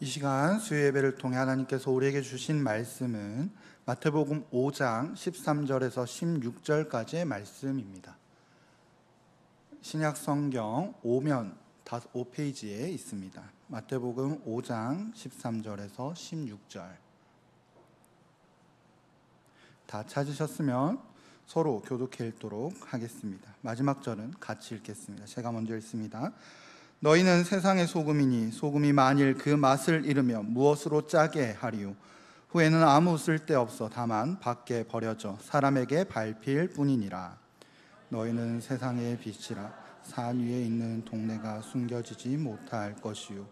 이 시간 수요 예배를 통해 하나님께서 우리에게 주신 말씀은 마태복음 5장 13절에서 16절까지의 말씀입니다. 신약 성경 5페이지에 있습니다. 마태복음 5장 13절에서 16절. 다 찾으셨으면 서로 교독해 읽도록 하겠습니다. 마지막 절은 같이 읽겠습니다. 제가 먼저 읽습니다. 너희는 세상의 소금이니 소금이 만일 그 맛을 잃으면 무엇으로 짜게 하리요? 후에는 아무 쓸데없어 다만 밖에 버려져 사람에게 밟힐 뿐이니라. 너희는 세상의 빛이라. 산 위에 있는 동네가 숨겨지지 못할 것이요,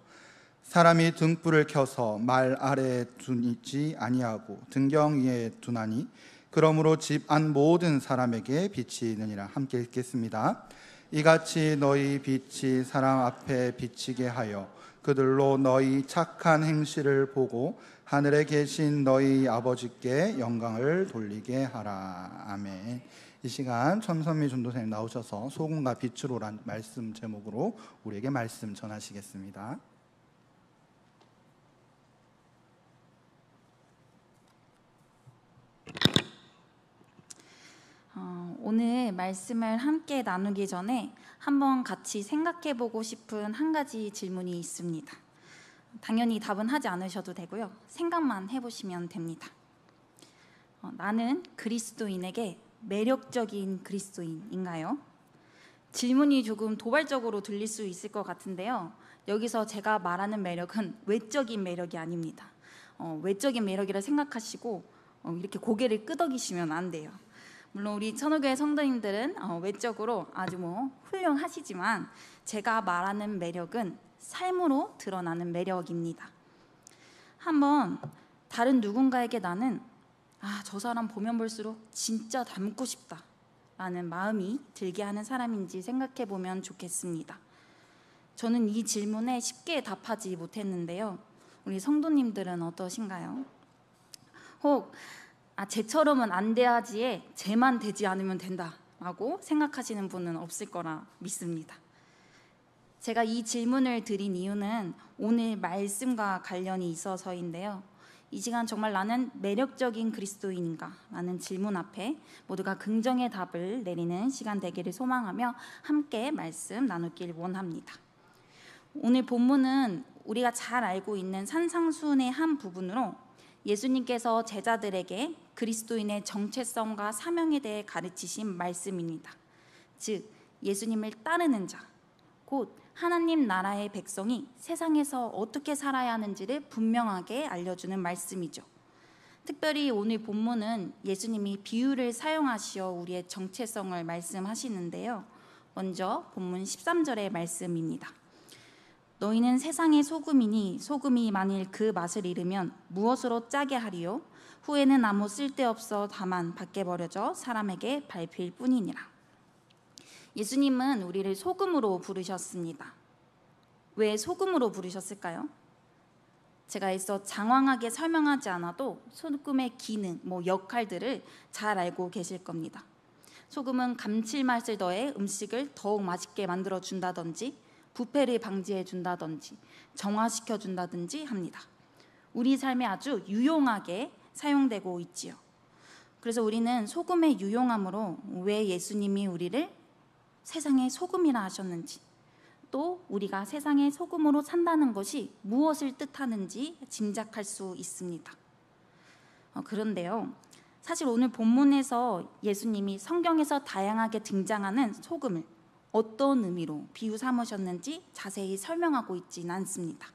사람이 등불을 켜서 말 아래에 두지 아니하고 등경 위에 두나니 그러므로 집 안 모든 사람에게 빛이 있느니라. 함께 읽겠습니다. 이같이 너희 빛이 사람 앞에 비치게 하여 그들로 너희 착한 행실을 보고 하늘에 계신 너희 아버지께 영광을 돌리게 하라. 아멘. 이 시간 천선미 전도사님 나오셔서 소금과 빛으로란 말씀 제목으로 우리에게 말씀 전하시겠습니다. 오늘 말씀을 함께 나누기 전에 한번 같이 생각해 보고 싶은 한 가지 질문이 있습니다. 당연히 답은 하지 않으셔도 되고요. 생각만 해보시면 됩니다. 나는 그리스도인에게 매력적인 그리스도인인가요? 질문이 조금 도발적으로 들릴 수 있을 것 같은데요. 여기서 제가 말하는 매력은 외적인 매력이 아닙니다. 외적인 매력이라 생각하시고 이렇게 고개를 끄덕이시면 안 돼요. 물론 우리 천호교회 성도님들은 외적으로 아주 훌륭하시지만 제가 말하는 매력은 삶으로 드러나는 매력입니다. 한번 다른 누군가에게 나는 저 사람 보면 볼수록 진짜 닮고 싶다 라는 마음이 들게 하는 사람인지 생각해 보면 좋겠습니다. 저는 이 질문에 쉽게 답하지 못했는데요. 우리 성도님들은 어떠신가요? 혹 쟤처럼은 안 돼야지에 쟤만 되지 않으면 된다라고 생각하시는 분은 없을 거라 믿습니다. 제가 이 질문을 드린 이유는 오늘 말씀과 관련이 있어서인데요. 이 시간 정말 나는 매력적인 그리스도인인가? 라는 질문 앞에 모두가 긍정의 답을 내리는 시간 되기를 소망하며 함께 말씀 나누길 원합니다. 오늘 본문은 우리가 잘 알고 있는 산상수훈의 한 부분으로 예수님께서 제자들에게 그리스도인의 정체성과 사명에 대해 가르치신 말씀입니다. 즉 예수님을 따르는 자, 곧 하나님 나라의 백성이 세상에서 어떻게 살아야 하는지를 분명하게 알려주는 말씀이죠. 특별히 오늘 본문은 예수님이 비유를 사용하시어 우리의 정체성을 말씀하시는데요. 먼저 본문 13절의 말씀입니다. 너희는 세상의 소금이니 소금이 만일 그 맛을 잃으면 무엇으로 짜게 하리요? 후에는 아무 쓸데없어 다만 밖에 버려져 사람에게 밟힐 뿐이니라. 예수님은 우리를 소금으로 부르셨습니다. 왜 소금으로 부르셨을까요? 제가 애써 장황하게 설명하지 않아도 소금의 기능, 역할들을 잘 알고 계실 겁니다. 소금은 감칠맛을 더해 음식을 더욱 맛있게 만들어준다든지 부패를 방지해 준다든지 정화시켜 준다든지 합니다. 우리 삶에 아주 유용하게 사용되고 있지요. 그래서 우리는 소금의 유용함으로 왜 예수님이 우리를 세상의 소금이라 하셨는지, 또 우리가 세상의 소금으로 산다는 것이 무엇을 뜻하는지 짐작할 수 있습니다. 그런데요, 사실 오늘 본문에서 예수님이 성경에서 다양하게 등장하는 소금을 어떤 의미로 비유 삼으셨는지 자세히 설명하고 있지는 않습니다.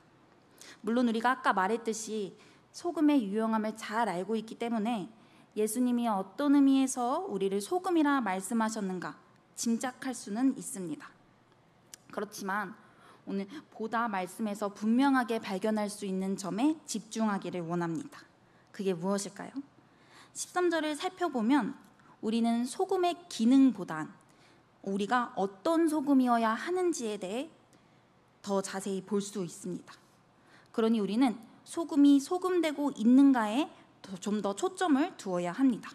물론 우리가 아까 말했듯이 소금의 유용함을 잘 알고 있기 때문에 예수님이 어떤 의미에서 우리를 소금이라 말씀하셨는가 짐작할 수는 있습니다. 그렇지만 오늘 보다 말씀에서 분명하게 발견할 수 있는 점에 집중하기를 원합니다. 그게 무엇일까요? 13절을 살펴보면 우리는 소금의 기능보단 우리가 어떤 소금이어야 하는지에 대해 더 자세히 볼 수 있습니다. 그러니 우리는 소금이 소금되고 있는가에 좀 더 초점을 두어야 합니다.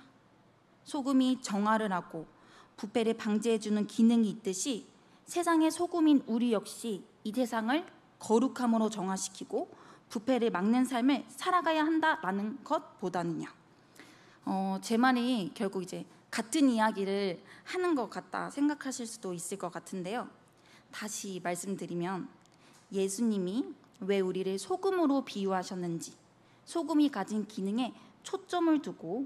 소금이 정화를 하고 부패를 방지해주는 기능이 있듯이 세상의 소금인 우리 역시 이 세상을 거룩함으로 정화시키고 부패를 막는 삶을 살아가야 한다라는 것보다는요. 제 말이 결국 이제 같은 이야기를 하는 것 같다 생각하실 수도 있을 것 같은데요. 다시 말씀드리면 예수님이 왜 우리를 소금으로 비유하셨는지, 소금이 가진 기능에 초점을 두고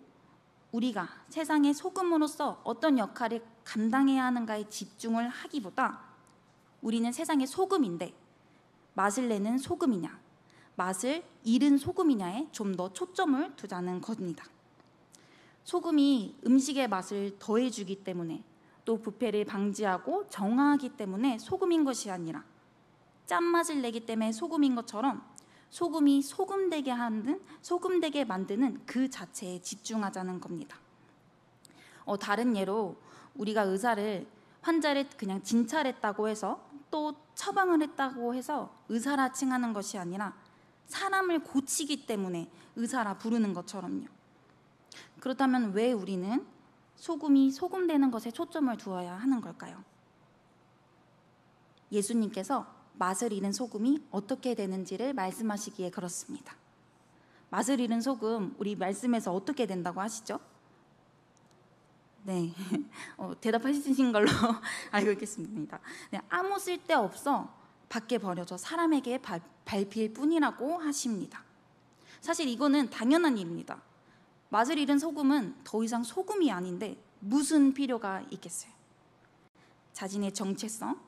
우리가 세상의 소금으로서 어떤 역할을 감당해야 하는가에 집중을 하기보다 우리는 세상의 소금인데 맛을 내는 소금이냐, 맛을 잃은 소금이냐에 좀 더 초점을 두자는 겁니다. 소금이 음식의 맛을 더해주기 때문에, 또 부패를 방지하고 정화하기 때문에 소금인 것이 아니라 짠맛을 내기 때문에 소금인 것처럼 소금이 소금되게 만드는 그 자체에 집중하자는 겁니다. 다른 예로 우리가 환자를 그냥 진찰했다고 해서 또 처방을 했다고 해서 의사라 칭하는 것이 아니라 사람을 고치기 때문에 의사라 부르는 것처럼요. 그렇다면 왜 우리는 소금이 소금되는 것에 초점을 두어야 하는 걸까요? 예수님께서 맛을 잃은 소금이 어떻게 되는지를 말씀하시기에 그렇습니다. 맛을 잃은 소금, 우리 말씀에서 어떻게 된다고 하시죠? 네, 대답하신 걸로 알고 있겠습니다. 네, 아무 쓸데없어 밖에 버려져 사람에게 밟힐 뿐이라고 하십니다. 사실 이거는 당연한 일입니다. 맛을 잃은 소금은 더 이상 소금이 아닌데 무슨 필요가 있겠어요? 자신의 정체성,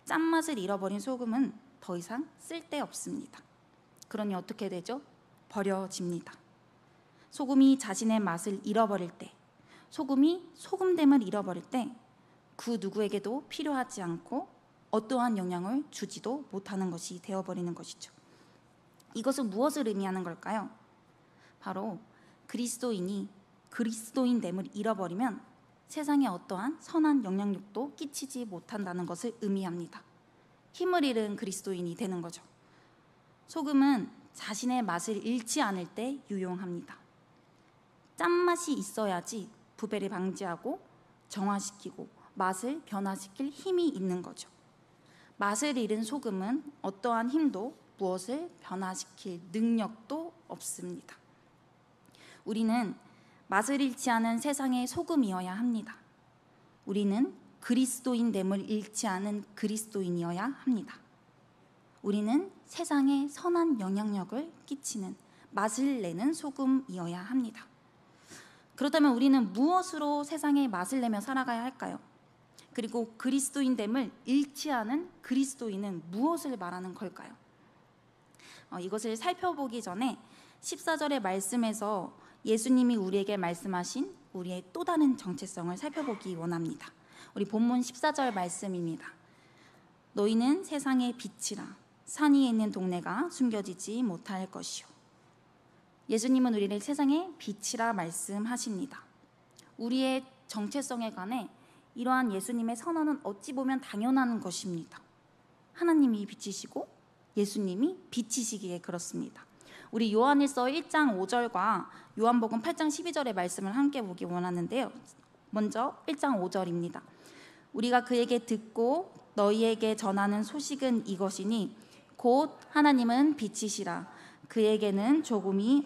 짠맛을 잃어버린 소금은 더 이상 쓸데없습니다. 그러니 어떻게 되죠? 버려집니다. 소금이 자신의 맛을 잃어버릴 때, 소금이 소금됨을 잃어버릴 때 그 누구에게도 필요하지 않고 어떠한 영향을 주지도 못하는 것이 되어버리는 것이죠. 이것은 무엇을 의미하는 걸까요? 바로 그리스도인이 그리스도인됨을 잃어버리면 세상에 어떠한 선한 영향력도 끼치지 못한다는 것을 의미합니다. 힘을 잃은 그리스도인이 되는 거죠. 소금은 자신의 맛을 잃지 않을 때 유용합니다. 짠맛이 있어야지 부패를 방지하고 정화시키고 맛을 변화시킬 힘이 있는 거죠. 맛을 잃은 소금은 어떠한 힘도 무엇을 변화시킬 능력도 없습니다. 우리는 맛을 잃지 않은 세상의 소금이어야 합니다. 우리는 그리스도인됨을 잃지 않은 그리스도인이어야 합니다. 우리는 세상에 선한 영향력을 끼치는 맛을 내는 소금이어야 합니다. 그렇다면 우리는 무엇으로 세상에 맛을 내며 살아가야 할까요? 그리고 그리스도인됨을 잃지 않은 그리스도인은 무엇을 말하는 걸까요? 이것을 살펴보기 전에 14절의 말씀에서 예수님이 우리에게 말씀하신 우리의 또 다른 정체성을 살펴보기 원합니다. 우리 본문 14절 말씀입니다. 너희는 세상의 빛이라 산 위에 있는 동네가 숨겨지지 못할 것이요. 예수님은 우리를 세상의 빛이라 말씀하십니다. 우리의 정체성에 관해 이러한 예수님의 선언은 어찌 보면 당연한 것입니다. 하나님이 빛이시고 예수님이 빛이시기에 그렇습니다. 우리 요한일서 1장 5절과 요한복음 8장 12절의 말씀을 함께 보기 원하는데요. 먼저 1장 5절입니다. 우리가 그에게 듣고 너희에게 전하는 소식은 이것이니 곧 하나님은 빛이시라 그에게는 조금이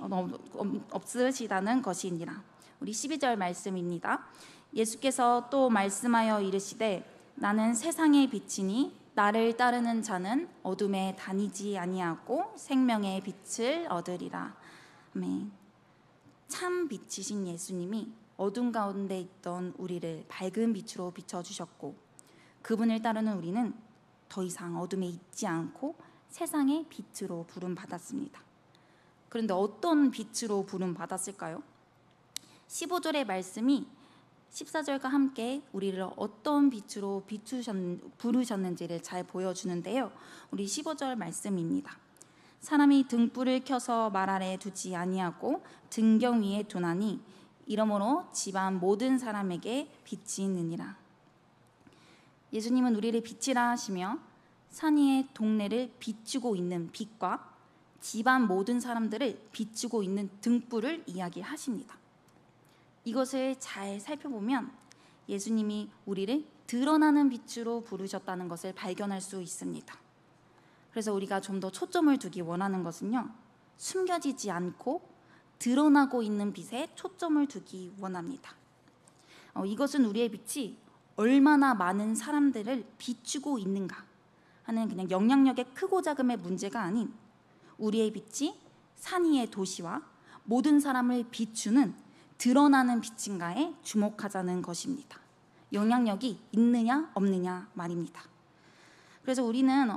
없으시다는 것이니라. 우리 12절 말씀입니다. 예수께서 또 말씀하여 이르시되 나는 세상의 빛이니 나를 따르는 자는 어둠에 다니지 아니하고 생명의 빛을 얻으리라. 아멘. 참 빛이신 예수님이 어둠 가운데 있던 우리를 밝은 빛으로 비춰주셨고 그분을 따르는 우리는 더 이상 어둠에 있지 않고 세상의 빛으로 부름받았습니다. 그런데 어떤 빛으로 부름받았을까요? 15절의 말씀이 14절과 함께 우리를 어떤 빛으로 부르셨는지를 잘 보여주는데요. 우리 15절 말씀입니다. 사람이 등불을 켜서 말 아래 두지 아니하고 등경 위에 두나니 이러므로 집안 모든 사람에게 빛이 있느니라. 예수님은 우리를 빛이라 하시며 산 위의 동네를 비추고 있는 빛과 집안 모든 사람들을 비추고 있는 등불을 이야기하십니다. 이것을 잘 살펴보면 예수님이 우리를 드러나는 빛으로 부르셨다는 것을 발견할 수 있습니다. 그래서 우리가 좀 더 초점을 두기 원하는 것은요, 숨겨지지 않고 드러나고 있는 빛에 초점을 두기 원합니다. 이것은 우리의 빛이 얼마나 많은 사람들을 비추고 있는가 하는 그냥 영향력의 크고 작음의 문제가 아닌 우리의 빛이 산 위의 도시와 모든 사람을 비추는 드러나는 빛인가에 주목하자는 것입니다. 영향력이 있느냐 없느냐 말입니다. 그래서 우리는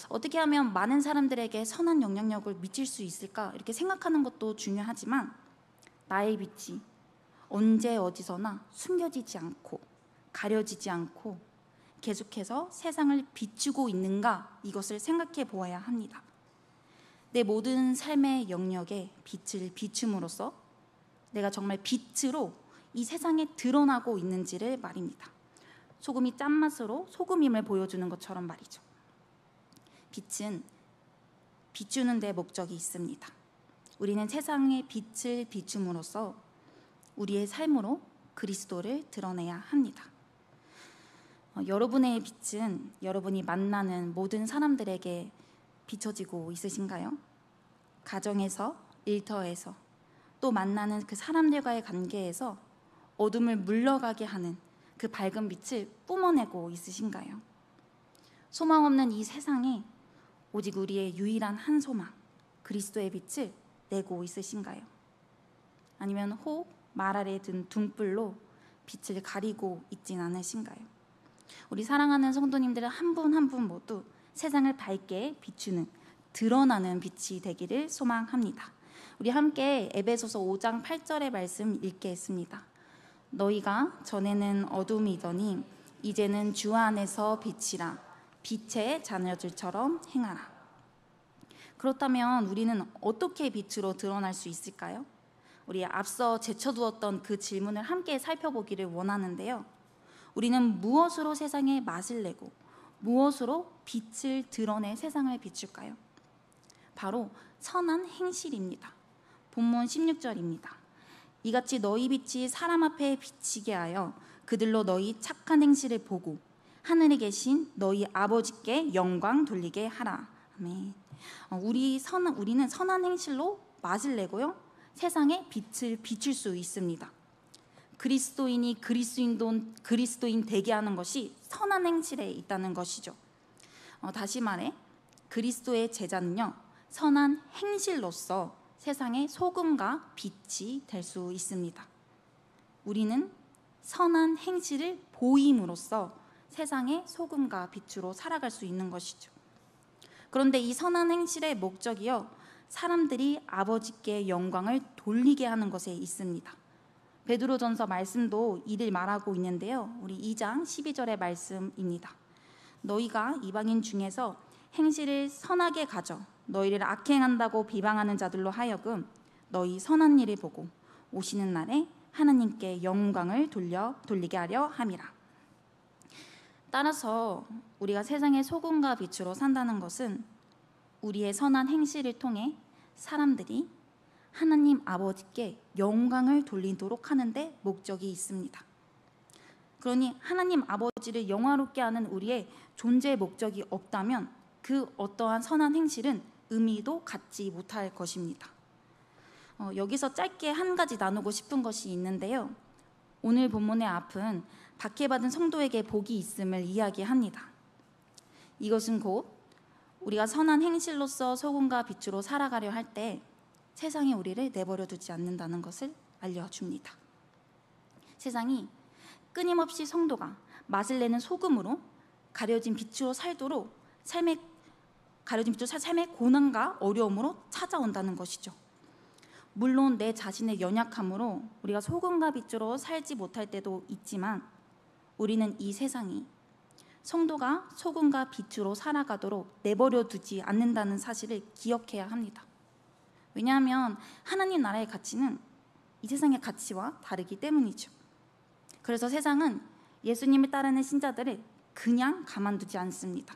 어떻게 하면 많은 사람들에게 선한 영향력을 미칠 수 있을까 이렇게 생각하는 것도 중요하지만 나의 빛이 언제 어디서나 숨겨지지 않고 가려지지 않고 계속해서 세상을 비추고 있는가 이것을 생각해 보아야 합니다. 내 모든 삶의 영역에 빛을 비춤으로써 내가 정말 빛으로 이 세상에 드러나고 있는지를 말입니다. 소금이 짠맛으로 소금임을 보여주는 것처럼 말이죠. 빛은 비추는 데 목적이 있습니다. 우리는 세상에 빛을 비춤으로써 우리의 삶으로 그리스도를 드러내야 합니다. 여러분의 빛은 여러분이 만나는 모든 사람들에게 비춰지고 있으신가요? 가정에서, 일터에서, 또 만나는 그 사람들과의 관계에서 어둠을 물러가게 하는 그 밝은 빛을 뿜어내고 있으신가요? 소망 없는 이 세상에 오직 우리의 유일한 한 소망, 그리스도의 빛을 내고 있으신가요? 아니면 혹 말 아래 든 등불로 빛을 가리고 있진 않으신가요? 우리 사랑하는 성도님들은 한 분 한 분 모두 세상을 밝게 비추는 드러나는 빛이 되기를 소망합니다. 우리 함께 에베소서 5장 8절의 말씀 읽겠습니다. 너희가 전에는 어둠이더니 이제는 주 안에서 빛이라 빛의 자녀들처럼 행하라. 그렇다면 우리는 어떻게 빛으로 드러날 수 있을까요? 우리 앞서 제쳐두었던 그 질문을 함께 살펴보기를 원하는데요. 우리는 무엇으로 세상에 맛을 내고 무엇으로 빛을 드러내 세상을 비출까요? 바로 선한 행실입니다. 본문 16절입니다. 이같이 너희 빛이 사람 앞에 비치게 하여 그들로 너희 착한 행실을 보고 하늘에 계신 너희 아버지께 영광 돌리게 하라. 아멘. 우리는 선한 행실로 맛을 내고요. 세상에 빛을 비출 수 있습니다. 그리스도인이 그리스도인 되게 하는 것이 선한 행실에 있다는 것이죠. 다시 말해 그리스도의 제자는요. 선한 행실로서 세상의 소금과 빛이 될 수 있습니다. 우리는 선한 행실을 보임으로써 세상의 소금과 빛으로 살아갈 수 있는 것이죠. 그런데 이 선한 행실의 목적이요. 사람들이 아버지께 영광을 돌리게 하는 것에 있습니다. 베드로전서 말씀도 이를 말하고 있는데요. 우리 2장 12절의 말씀입니다. 너희가 이방인 중에서 행실을 선하게 가져 너희를 악행한다고 비방하는 자들로 하여금 너희 선한 일을 보고 오시는 날에 하나님께 영광을 돌리게 하려 함이라. 따라서 우리가 세상의 소금과 빛으로 산다는 것은 우리의 선한 행실을 통해 사람들이 하나님 아버지께 영광을 돌리도록 하는데 목적이 있습니다. 그러니 하나님 아버지를 영화롭게 하는 우리의 존재 목적이 없다면 그 어떠한 선한 행실은 의미도 갖지 못할 것입니다. 여기서 짧게 한 가지 나누고 싶은 것이 있는데요. 오늘 본문의 앞은 박해받은 성도에게 복이 있음을 이야기합니다. 이것은 곧 우리가 선한 행실로서 소금과 빛으로 살아가려 할 때 세상이 우리를 내버려 두지 않는다는 것을 알려줍니다. 세상이 끊임없이 성도가 맛을 내는 소금으로 가려진 빛으로 살도록 삶의 고난과 어려움으로 찾아온다는 것이죠. 물론 내 자신의 연약함으로 우리가 소금과 빛으로 살지 못할 때도 있지만 우리는 이 세상이 성도가 소금과 빛으로 살아가도록 내버려 두지 않는다는 사실을 기억해야 합니다. 왜냐하면 하나님 나라의 가치는 이 세상의 가치와 다르기 때문이죠. 그래서 세상은 예수님을 따르는 신자들을 그냥 가만두지 않습니다.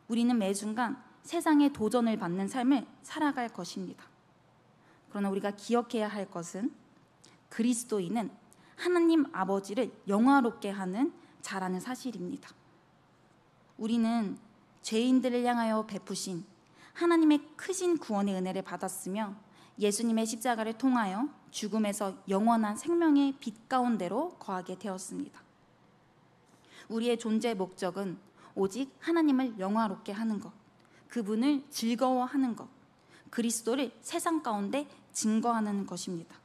우리는 매 순간 세상의 도전을 받는 삶을 살아갈 것입니다. 그러나 우리가 기억해야 할 것은 그리스도인은 하나님 아버지를 영화롭게 하는 자라는 사실입니다. 우리는 죄인들을 향하여 베푸신 하나님의 크신 구원의 은혜를 받았으며 예수님의 십자가를 통하여 죽음에서 영원한 생명의 빛 가운데로 거하게 되었습니다. 우리의 존재의 목적은 오직 하나님을 영화롭게 하는 것, 그분을 즐거워하는 것, 그리스도를 세상 가운데 증거하는 것입니다.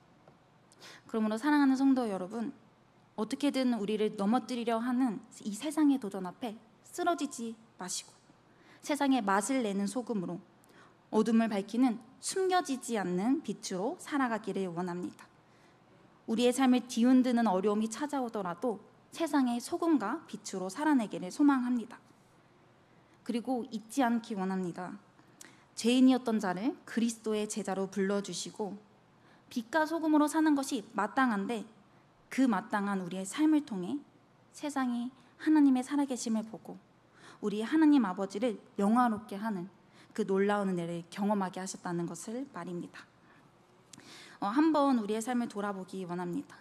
그러므로 사랑하는 성도 여러분, 어떻게든 우리를 넘어뜨리려 하는 이 세상의 도전 앞에 쓰러지지 마시고 세상에 맛을 내는 소금으로 어둠을 밝히는 숨겨지지 않는 빛으로 살아가기를 원합니다. 우리의 삶을 뒤흔드는 어려움이 찾아오더라도 세상의 소금과 빛으로 살아내기를 소망합니다. 그리고 잊지 않기 원합니다. 죄인이었던 자를 그리스도의 제자로 불러주시고 빛과 소금으로 사는 것이 마땅한데 그 마땅한 우리의 삶을 통해 세상이 하나님의 살아계심을 보고 우리 하나님 아버지를 영화롭게 하는 그 놀라운 은혜를 경험하게 하셨다는 것을 말입니다. 한번 우리의 삶을 돌아보기 원합니다.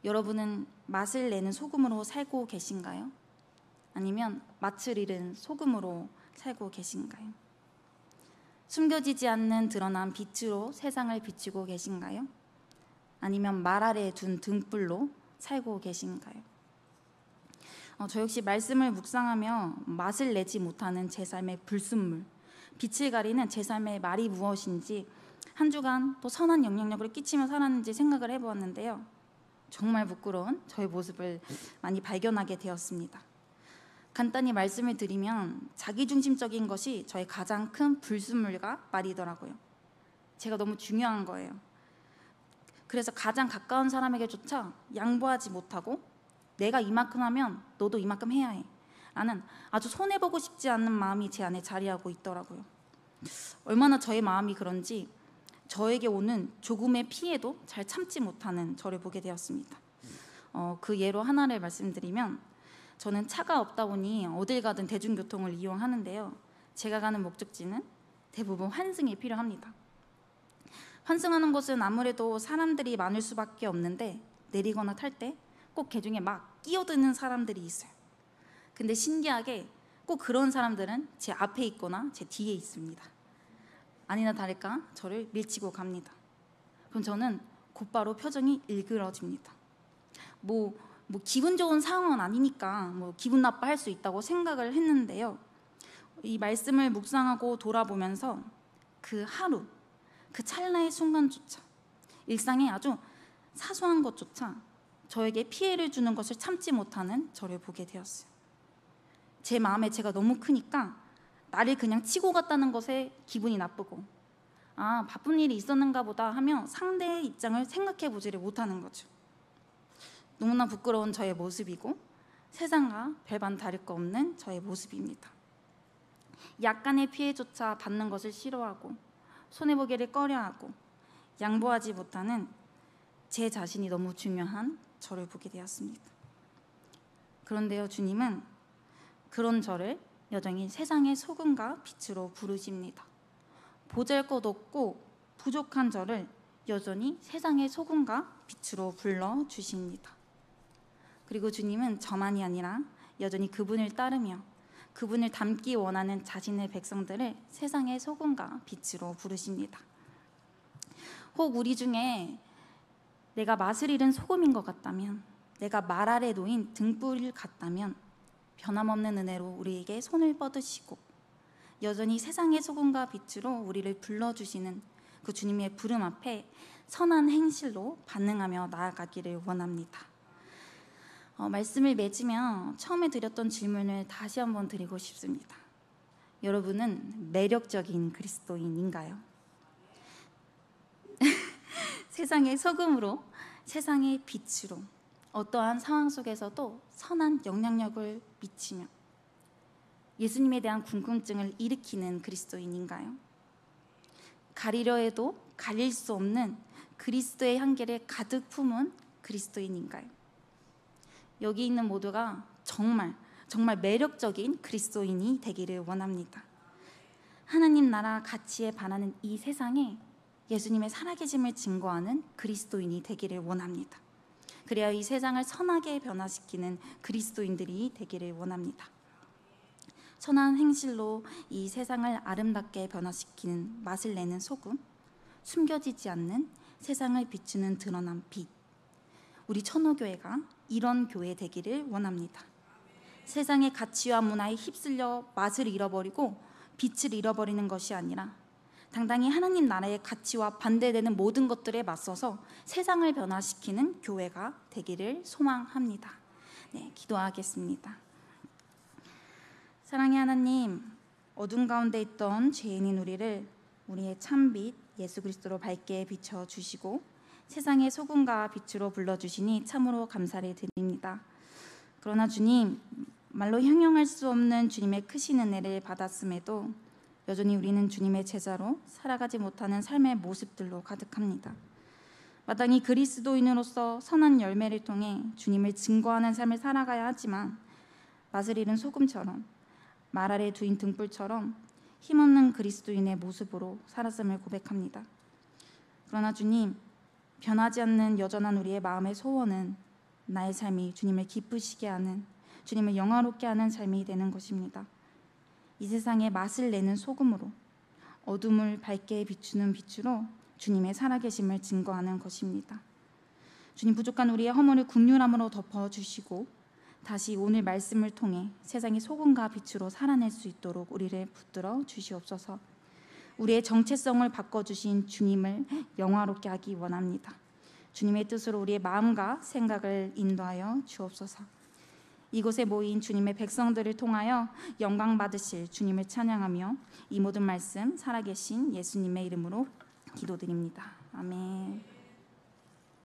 여러분은 맛을 내는 소금으로 살고 계신가요? 아니면 맛을 잃은 소금으로 살고 계신가요? 숨겨지지 않는 드러난 빛으로 세상을 비추고 계신가요? 아니면 말 아래 둔 등불로 살고 계신가요? 저 역시 말씀을 묵상하며 맛을 내지 못하는 제 삶의 불순물, 빛을 가리는 제 삶의 말이 무엇인지 한 주간 또 선한 영향력을 끼치며 살았는지 생각을 해보았는데요. 정말 부끄러운 저의 모습을 많이 발견하게 되었습니다. 간단히 말씀을 드리면 자기중심적인 것이 저의 가장 큰 불순물과 말이더라고요. 제가 너무 중요한 거예요. 그래서 가장 가까운 사람에게조차 양보하지 못하고 내가 이만큼 하면 너도 이만큼 해야 해 라는 아주 손해보고 싶지 않은 마음이 제 안에 자리하고 있더라고요. 얼마나 저의 마음이 그런지 저에게 오는 조금의 피해도 잘 참지 못하는 저를 보게 되었습니다. 그 예로 하나를 말씀드리면 저는 차가 없다 보니 어딜 가든 대중교통을 이용하는데요. 제가 가는 목적지는 대부분 환승이 필요합니다. 환승하는 곳은 아무래도 사람들이 많을 수밖에 없는데 내리거나 탈 때 꼭 개중에 막 끼어드는 사람들이 있어요. 근데 신기하게 꼭 그런 사람들은 제 앞에 있거나 제 뒤에 있습니다. 아니나 다를까 저를 밀치고 갑니다. 그럼 저는 곧바로 표정이 일그러집니다. 뭐 기분 좋은 상황은 아니니까 기분 나빠할 수 있다고 생각을 했는데요. 이 말씀을 묵상하고 돌아보면서 그 하루, 그 찰나의 순간조차 일상의 아주 사소한 것조차 저에게 피해를 주는 것을 참지 못하는 저를 보게 되었어요. 제 마음에 제가 너무 크니까 나를 그냥 치고 갔다는 것에 기분이 나쁘고 바쁜 일이 있었는가 보다 하며 상대의 입장을 생각해 보지를 못하는 거죠. 너무나 부끄러운 저의 모습이고 세상과 별반 다를 거 없는 저의 모습입니다. 약간의 피해조차 받는 것을 싫어하고 손해보기를 꺼려하고 양보하지 못하는 제 자신이 너무 중요한 저를 보게 되었습니다. 그런데요, 주님은 그런 저를 여전히 세상의 소금과 빛으로 부르십니다. 보잘것없고 부족한 저를 여전히 세상의 소금과 빛으로 불러주십니다. 그리고 주님은 저만이 아니라 여전히 그분을 따르며 그분을 닮기 원하는 자신의 백성들을 세상의 소금과 빛으로 부르십니다. 혹 우리 중에 내가 맛을 잃은 소금인 것 같다면, 내가 말 아래 놓인 등불 같다면 변함없는 은혜로 우리에게 손을 뻗으시고 여전히 세상의 소금과 빛으로 우리를 불러주시는 그 주님의 부름 앞에 선한 행실로 반응하며 나아가기를 원합니다. 말씀을 맺으며 처음에 드렸던 질문을 다시 한번 드리고 싶습니다. 여러분은 매력적인 그리스도인인가요? 세상의 소금으로, 세상의 빛으로 어떠한 상황 속에서도 선한 영향력을 미치며 예수님에 대한 궁금증을 일으키는 그리스도인인가요? 가리려 해도 가릴 수 없는 그리스도의 향기를 가득 품은 그리스도인인가요? 여기 있는 모두가 정말 매력적인 그리스도인이 되기를 원합니다. 하나님 나라 가치에 반하는 이 세상에 예수님의 살아계심을 증거하는 그리스도인이 되기를 원합니다. 그래야 이 세상을 선하게 변화시키는 그리스도인들이 되기를 원합니다. 선한 행실로 이 세상을 아름답게 변화시키는 맛을 내는 소금, 숨겨지지 않는 세상을 비추는 드러난 빛. 우리 천호교회가 이런 교회 되기를 원합니다. 세상의 가치와 문화에 휩쓸려 맛을 잃어버리고 빛을 잃어버리는 것이 아니라 당당히 하나님 나라의 가치와 반대되는 모든 것들에 맞서서 세상을 변화시키는 교회가 되기를 소망합니다. 네, 기도하겠습니다. 사랑의 하나님, 어둠 가운데 있던 죄인인 우리를 우리의 참빛 예수 그리스도로 밝게 비춰주시고 세상의 소금과 빛으로 불러주시니 참으로 감사를 드립니다. 그러나 주님, 말로 형용할 수 없는 주님의 크신 은혜를 받았음에도 여전히 우리는 주님의 제자로 살아가지 못하는 삶의 모습들로 가득합니다. 마땅히 그리스도인으로서 선한 열매를 통해 주님을 증거하는 삶을 살아가야 하지만 맛을 잃은 소금처럼 말 아래 두인 등불처럼 힘없는 그리스도인의 모습으로 살았음을 고백합니다. 그러나 주님, 변하지 않는 여전한 우리의 마음의 소원은 나의 삶이 주님을 기쁘시게 하는, 주님을 영화롭게 하는 삶이 되는 것입니다. 이 세상에 맛을 내는 소금으로, 어둠을 밝게 비추는 빛으로 주님의 살아계심을 증거하는 것입니다. 주님, 부족한 우리의 허물을 긍휼함으로 덮어주시고 다시 오늘 말씀을 통해 세상의 소금과 빛으로 살아낼 수 있도록 우리를 붙들어 주시옵소서. 우리의 정체성을 바꿔주신 주님을 영화롭게 하기 원합니다. 주님의 뜻으로 우리의 마음과 생각을 인도하여 주옵소서. 이곳에 모인 주님의 백성들을 통하여 영광 받으실 주님을 찬양하며 이 모든 말씀 살아계신 예수님의 이름으로 기도드립니다. 아멘.